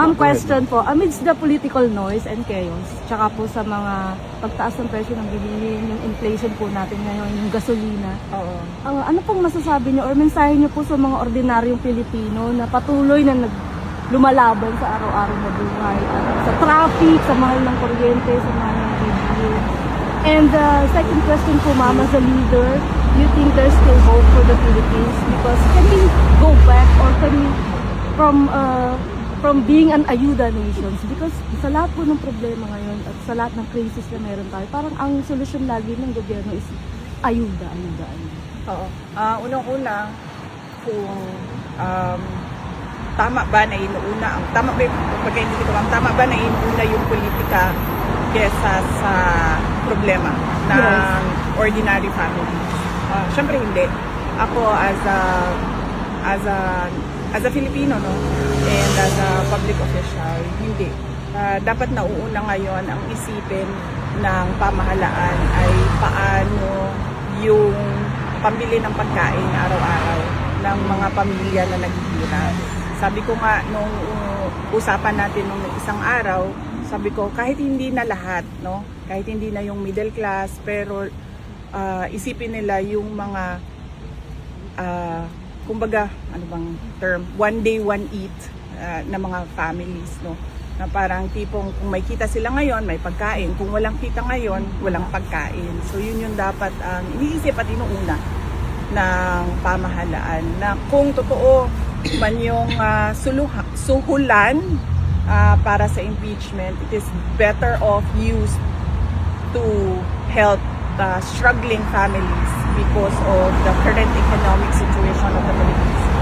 Question po, amidst the political noise and chaos, tsaka po sa mga pagtaas ng presyo ng bilihin, yung inflation po natin ngayon, yung gasolina, ano pong masasabi niyo or mensahe niyo po sa mga ordinaryong Pilipino na patuloy na lumalaban sa araw-araw na buhay, sa traffic, sa mahal ng kuryente, sa mahal ng bilihin? And second question po, ma'am, as a leader, do you think there's still hope for the Philippines? Because can we go back or can we from being an ayuda nations, because sa lahat po ng problema ngayon at sa lahat ng crisis na meron tayo, parang ang solusyon lagi ng gobyerno is ayuda. Oo. Unang-una, kung tama ba na inuuna yung politika kesa sa problema ng ordinary family. Syempre hindi. Ako as a Filipino, no, and as a public official, hindi. Dapat nauuna ngayon ang isipin ng pamahalaan ay paano yung pambili ng pagkain araw-araw ng mga pamilya na naghihirap. Sabi ko nga nung usapan natin nung isang araw, sabi ko kahit hindi na lahat, no, kahit hindi na yung middle class, pero isipin nila yung mga kumbaga, ano bang term, one day, one eat na mga families, no? Na parang tipong kung may kita sila ngayon, may pagkain. Kung walang kita ngayon, walang pagkain. So yun yung dapat ang iniisip at inuuna ng pamahalaan. Na kung totoo man yung suhulan para sa impeachment, it is better off used to help struggling families because of the current economic situation of the Philippines.